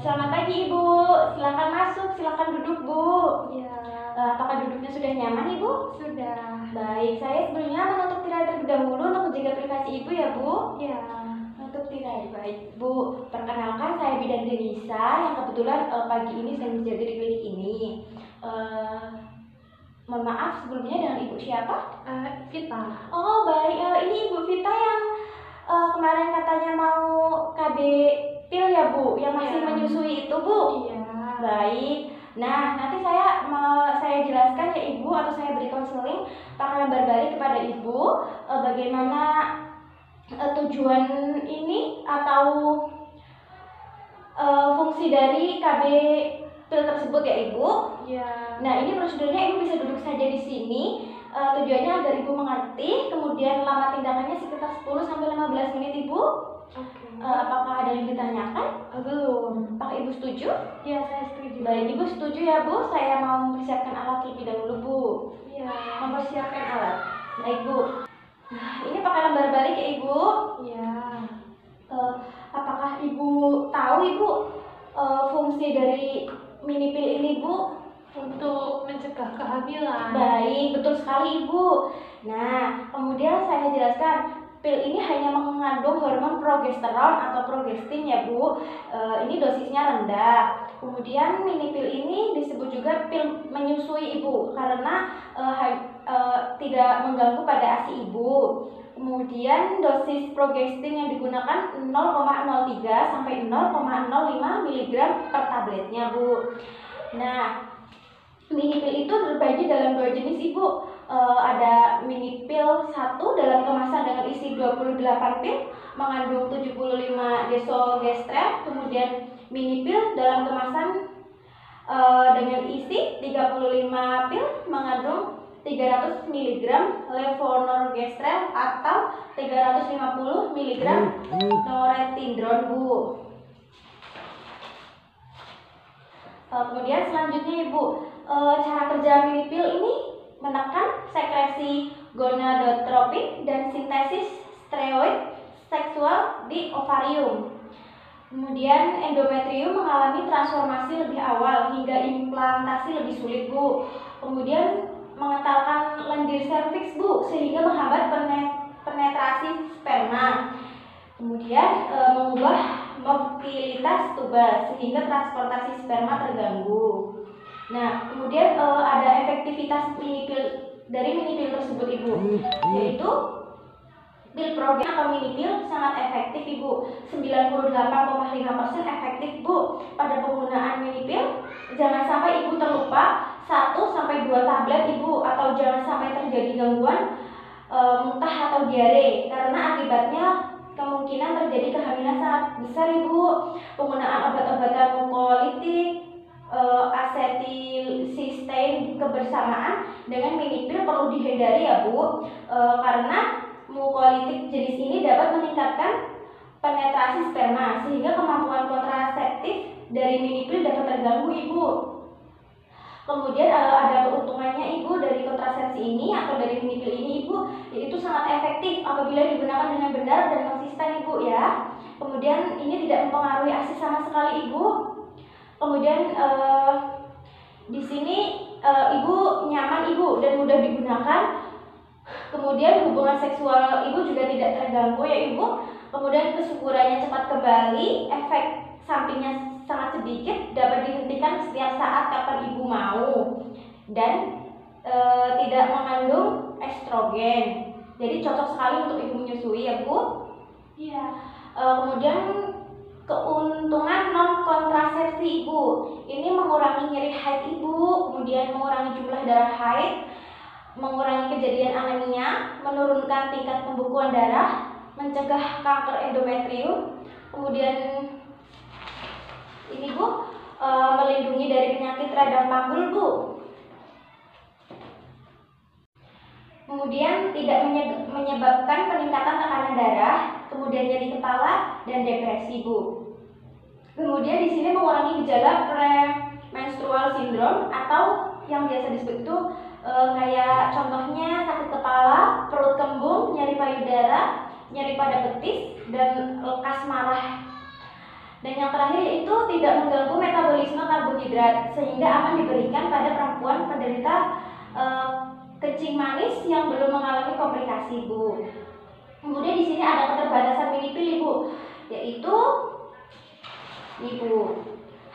Selamat pagi Ibu, silakan masuk, silakan duduk Bu. Ya, Apakah duduknya sudah nyaman Ibu? sudah. Baik, saya sebelumnya menutup tirai terlebih dahulu untuk menjaga privasi Ibu ya Bu. Ya, Menutup tirai, baik Bu. Perkenalkan saya Bidan Denisa yang kebetulan pagi ini sedang menjaga di klinik ini. Mohon maaf sebelumnya, dengan Ibu siapa? Vita. Oh baik, ini Ibu Vita yang kemarin katanya mau KB pil ya Bu, yang masih Iya. menyusui itu Bu. Iya. Baik. Nah, nanti saya jelaskan ya Ibu, atau saya beri konseling pakai lembar balik kepada Ibu bagaimana tujuan ini atau fungsi dari KB pil tersebut ya Ibu. Iya. Nah, ini prosedurnya Ibu bisa duduk saja di sini. Tujuannya agar Ibu mengerti, kemudian lama tindakannya sekitar 10-15 menit Ibu. Oke. Apakah ada yang ditanyakan? Belum. Apakah Ibu setuju? Ya, saya setuju. Baik, Ibu setuju ya Bu, saya mau mempersiapkan alat terlebih dahulu Bu. Iya. Mempersiapkan alat. Baik Bu. Nah, ini pakai lembar balik ya Ibu. Iya. Apakah Ibu tahu Ibu fungsi dari mini pil ini Bu? Untuk mencegah kehamilan. Baik, betul sekali Ibu. Nah, kemudian saya jelaskan, pil ini hanya mengandung hormon progesteron atau progestin ya Bu. Ini dosisnya rendah. Kemudian mini pil ini disebut juga pil menyusui Ibu karena tidak mengganggu pada ASI Ibu. Kemudian dosis progestin yang digunakan 0,03 sampai 0,05 mg per tabletnya Bu. Nah, mini pil itu terbagi dalam dua jenis Ibu. Ada mini pil 1 dalam kemasan dengan isi 28 pil mengandung 75 desogestrel. Kemudian mini pil dalam kemasan dengan isi 35 pil mengandung 300 mg levonorgestrel atau 350 mg norethindron Bu. Kemudian selanjutnya Ibu, cara kerja mini pil ini menekan sekresi gonadotropin dan sintesis steroid seksual di ovarium. Kemudian endometrium mengalami transformasi lebih awal hingga implantasi lebih sulit Bu. Kemudian mengentalkan lendir serviks Bu sehingga menghambat penetrasi sperma. Kemudian mengubah mobilitas tuba sehingga transportasi sperma terganggu. Nah, kemudian ada efektivitas mini pil dari mini pil tersebut Ibu, yaitu pil progen atau mini pil sangat efektif Ibu, 98,5% efektif Bu pada penggunaan mini pil. Jangan sampai Ibu terlupa 1-2 tablet Ibu, atau jangan sampai terjadi gangguan muntah atau diare, karena akibatnya kemungkinan terjadi kehamilan sangat besar Ibu. Penggunaan obat-obatan mukolitik, asetilcysteine kebersamaan dengan mini pil perlu dihindari ya Bu, karena mukolitik jenis ini dapat meningkatkan penetrasi sperma sehingga kemampuan kontraseptif dari mini pil dapat terganggu Ibu. Kemudian ada keuntungannya Ibu dari kontrasepsi ini atau dari mini pil ini Ibu, yaitu sangat efektif apabila digunakan dengan benar dan konsisten Ibu ya. Kemudian ini tidak mempengaruhi ASI sama sekali Ibu. Kemudian di sini Ibu nyaman Ibu dan mudah digunakan. Kemudian hubungan seksual Ibu juga tidak terganggu ya Ibu. Kemudian kesuburannya cepat kembali, efek sampingnya sangat sedikit, dapat dihentikan setiap saat kapan Ibu mau, dan tidak mengandung estrogen. Jadi cocok sekali untuk Ibu menyusui ya Bu. Iya. Kemudian keuntungan non kontrasepsi Ibu, ini mengurangi nyeri haid Ibu, kemudian mengurangi jumlah darah haid, mengurangi kejadian anemia, menurunkan tingkat pembekuan darah, mencegah kanker endometrium. Kemudian ini Bu, melindungi dari penyakit radang panggul Bu. Kemudian tidak menyebabkan peningkatan tekanan darah, kemudian nyeri kepala dan depresi Bu. Kemudian di sini mengurangi gejala premenstrual syndrome atau yang biasa disebut itu kayak contohnya sakit kepala, perut kembung, nyeri payudara, nyeri pada betis, dan lekas marah. Dan yang terakhir yaitu tidak mengganggu metabolisme karbohidrat sehingga aman diberikan pada perempuan penderita kencing manis yang belum mengalami komplikasi, Bu. Kemudian di sini ada keterbatasan mini pil, Ibu, yaitu Ibu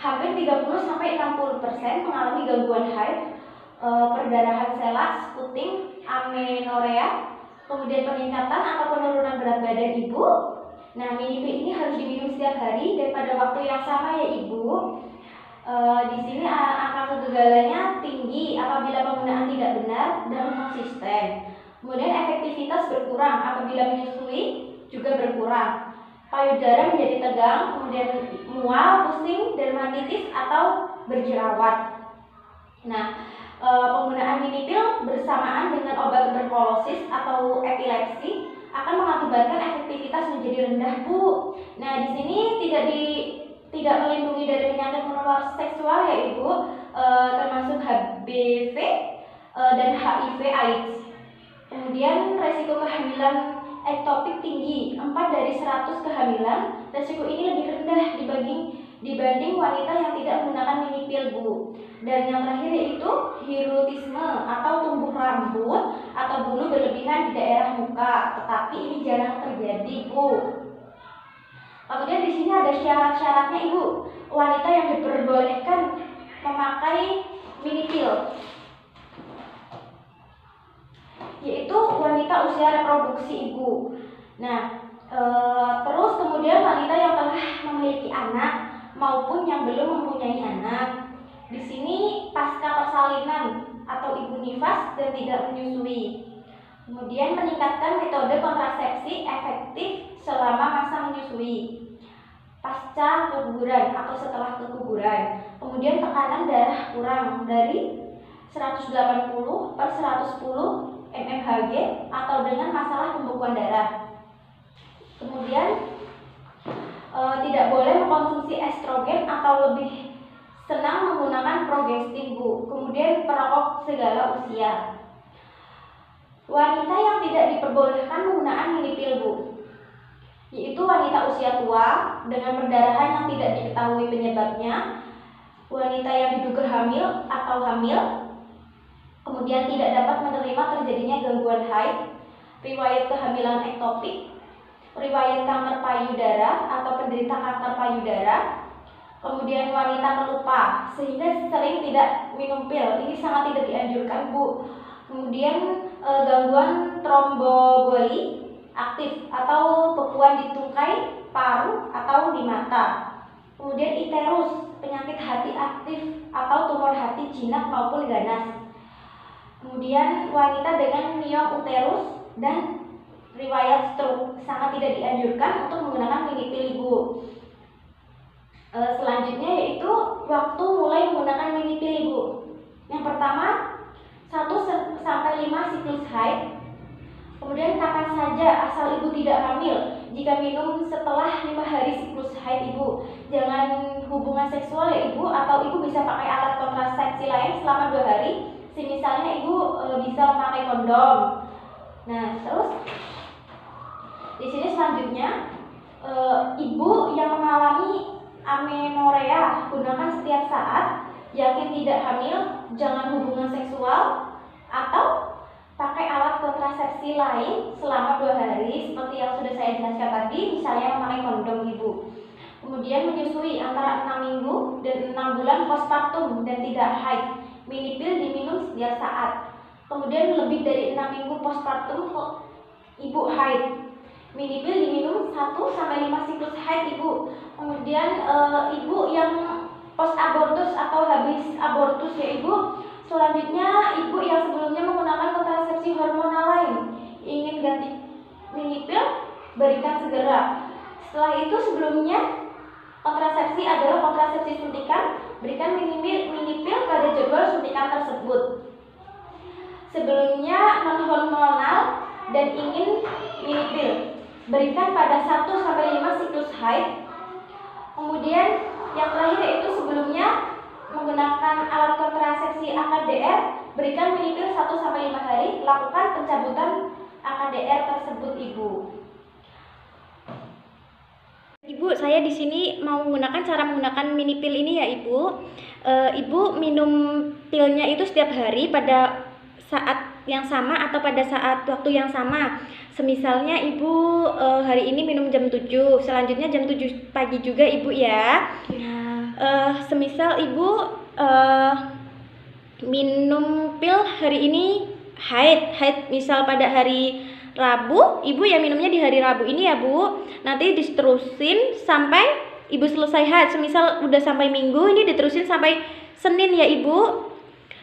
hampir 30-60% mengalami gangguan haid, perdarahan sela, spotting, amenorea, kemudian peningkatan atau penurunan berat badan Ibu. Nah, mini pil ini harus diminum setiap hari dan pada waktu yang sama ya Ibu. Di sini angka kegagalannya tinggi apabila penggunaan tidak benar dan konsisten. Kemudian efektivitas berkurang apabila menyusui juga berkurang. Payudara menjadi tegang, kemudian mual, pusing, dermatitis atau berjerawat. Nah, penggunaan mini pil bersamaan dengan obat tuberkulosis atau epilepsi akan mengakibatkan efektivitas menjadi rendah, Bu. Nah, di sini tidak melindungi dari penyakit menular seksual ya Ibu, termasuk HBV dan HIV/AIDS. Kemudian resiko kehamilan ektopik tinggi, 4 dari 100 kehamilan. Resiko ini lebih rendah dibanding wanita yang tidak menggunakan mini pil, Bu. Dan yang terakhir yaitu hirutisme atau tumbuh rambut atau bulu berlebihan di daerah muka, tetapi ini jarang terjadi, Bu. Kemudian di sini ada syarat-syaratnya, Ibu. Wanita yang diperbolehkan memakai mini pil yaitu wanita usia reproduksi, Ibu. Nah, terus kemudian wanita yang telah memiliki anak maupun yang belum mempunyai anak. Di sini pasca persalinan atau ibu nifas dan tidak menyusui. Kemudian meningkatkan metode kontrasepsi efektif selama masa menyusui. Pasca keguguran atau setelah keguguran. Kemudian tekanan darah kurang dari 180/110 mmHg atau dengan masalah pembekuan darah. Kemudian tidak boleh mengkonsumsi estrogen atau lebih senang menggunakan progestin, Bu. Kemudian perokok segala usia. Wanita yang tidak diperbolehkan menggunakan mini pil, Bu, yaitu wanita usia tua dengan perdarahan yang tidak diketahui penyebabnya, wanita yang diduga hamil atau hamil, kemudian tidak dapat menerima terjadinya gangguan haid, riwayat kehamilan ektopik, riwayat kanker payudara atau penderita kanker payudara, kemudian wanita pelupa sehingga sering tidak minum pil. Ini sangat tidak dianjurkan, Bu. Kemudian gangguan tromboboli aktif atau bekuan di tungkai, paru atau di mata. Kemudian iterus, penyakit hati aktif atau tumor hati jinak maupun ganas. Kemudian wanita dengan miom uterus dan riwayat stroke sangat tidak dianjurkan untuk menggunakan mini pil, Ibu. Selanjutnya yaitu waktu mulai menggunakan mini pil, Ibu. Yang pertama 1-5 siklus haid. Kemudian kapan saja asal Ibu tidak hamil. Jika minum setelah 5 hari siklus haid, Ibu. Jangan hubungan seksual ya Ibu, atau Ibu bisa pakai alat kontrasepsi lain selama 2 hari. Misalnya Ibu bisa memakai kondom. Nah, terus di sini selanjutnya Ibu yang mengalami amenorea gunakan setiap saat, yakin tidak hamil, jangan hubungan seksual, atau pakai alat kontrasepsi lain selama 2 hari seperti yang sudah saya jelaskan tadi, misalnya memakai kondom, Ibu. Kemudian menyusui antara 6 minggu dan 6 bulan postpartum dan tidak haid. Mini pil diminum setiap saat. Kemudian lebih dari 6 minggu postpartum Ibu haid. Mini pil diminum 1-5 siklus haid, Ibu. Kemudian Ibu yang post abortus atau habis abortus ya Ibu. Selanjutnya Ibu yang sebelumnya menggunakan kontrasepsi hormonal lain, ingin ganti mini pil, berikan segera. Setelah itu sebelumnya kontrasepsi adalah kontrasepsi suntikan, berikan mini pil pada jadwal suntikan tersebut. Sebelumnya non hormonal dan ingin mini pil, berikan pada 1-5 siklus haid. Kemudian yang terakhir yaitu sebelumnya menggunakan alat kontrasepsi AKDR, berikan mini pil 1-5 hari, lakukan pencabutan AKDR tersebut, Ibu. Ibu, saya di sini mau menggunakan cara menggunakan mini pill ini ya Ibu. Ibu minum pilnya itu setiap hari pada saat yang sama atau pada saat waktu yang sama. Semisalnya Ibu hari ini minum jam 7, selanjutnya jam 7 pagi juga Ibu ya. Semisal Ibu minum pil hari ini haid misal pada hari Rabu, Ibu ya minumnya di hari Rabu ini ya Bu. Nanti diterusin sampai Ibu selesai haid. Semisal udah sampai Minggu, ini diterusin sampai Senin ya Ibu.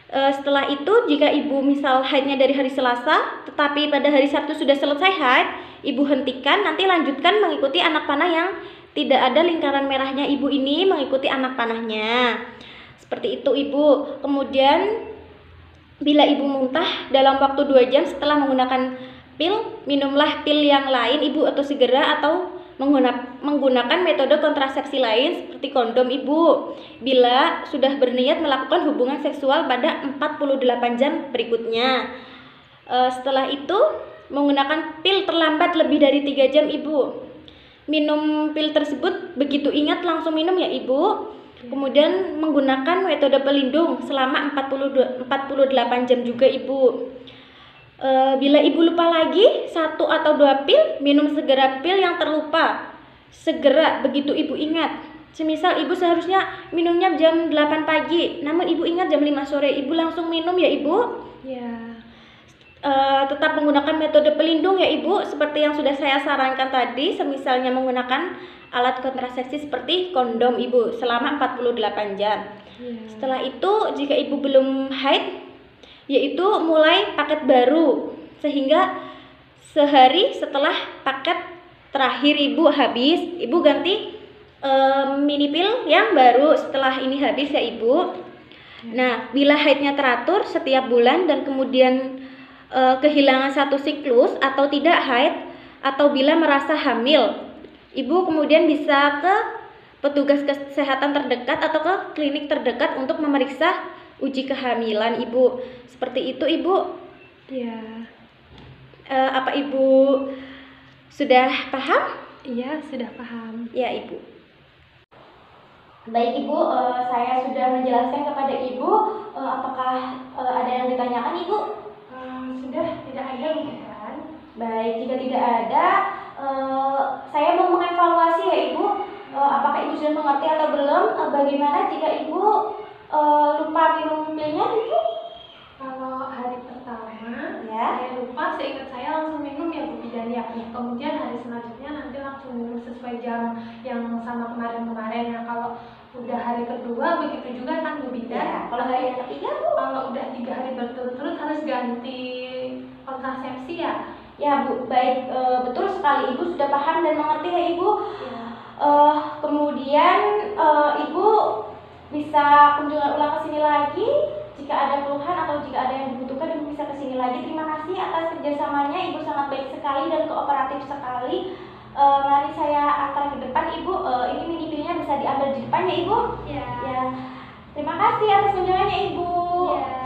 Setelah itu jika Ibu misal haidnya dari hari Selasa, tetapi pada hari Sabtu sudah selesai haid, Ibu hentikan, nanti lanjutkan mengikuti anak panah yang tidak ada lingkaran merahnya Ibu ini, mengikuti anak panahnya. Seperti itu Ibu. Kemudian bila Ibu muntah dalam waktu 2 jam setelah menggunakan pil, minumlah pil yang lain Ibu atau segera atau menggunakan metode kontrasepsi lain seperti kondom Ibu bila sudah berniat melakukan hubungan seksual pada 48 jam berikutnya. Setelah itu menggunakan pil terlambat lebih dari 3 jam Ibu. Minum pil tersebut begitu ingat langsung minum ya Ibu. Kemudian menggunakan metode pelindung selama 48 jam juga Ibu. Bila Ibu lupa lagi 1 atau 2 pil, minum segera pil yang terlupa. Segera begitu Ibu ingat. Semisal Ibu seharusnya minumnya jam 8 pagi, namun Ibu ingat jam 5 sore, Ibu langsung minum ya Ibu. Ya. Tetap menggunakan metode pelindung ya Ibu, seperti yang sudah saya sarankan tadi, semisalnya menggunakan alat kontrasepsi seperti kondom Ibu selama 48 jam. Setelah itu jika Ibu belum haid, yaitu mulai paket baru, sehingga sehari setelah paket terakhir Ibu habis, Ibu ganti mini pill yang baru setelah ini habis ya Ibu. Nah, bila haidnya teratur setiap bulan dan kemudian kehilangan 1 siklus atau tidak haid, atau bila merasa hamil, Ibu kemudian bisa ke petugas kesehatan terdekat atau ke klinik terdekat untuk memeriksa uji kehamilan Ibu. Seperti itu Ibu. Ya. Apa Ibu sudah paham? Iya, sudah paham. Ya Ibu. Baik Ibu, saya sudah menjelaskan kepada Ibu. Apakah ada yang ditanyakan Ibu? Sudah tidak ada bukan? Baik, jika tidak ada, saya mau mengevaluasi ya Ibu. Apakah Ibu sudah mengerti atau belum? Bagaimana jika Ibu lupa minum pilnya Ibu? Kalau hari pertama Ya. saya lupa, seingat saya langsung minum ya Bu Bidan ya. Kemudian hari selanjutnya nanti langsung minum sesuai jam yang sama kemarin-kemarin ya. Kalau udah hari kedua begitu juga kan Bu Bidan. Ya. Kalau hari yang ketiga Bu? Kalau udah 3 hari berturut-turut harus ganti kontrasepsi ya. Ya Bu, baik, betul sekali Ibu sudah paham dan mengerti ya Ibu. Ya. Kemudian Ibu bisa kunjungan ulang ke sini lagi jika ada keluhan atau jika ada yang dibutuhkan, Ibu bisa ke sini lagi. Terima kasih atas kerjasamanya, Ibu sangat baik sekali dan kooperatif sekali. Mari saya antar ke depan Ibu. Ini mini pilnya bisa diambil di depan ya Ibu. Ya. Ya. Terima kasih atas kunjungannya Ibu. Ya.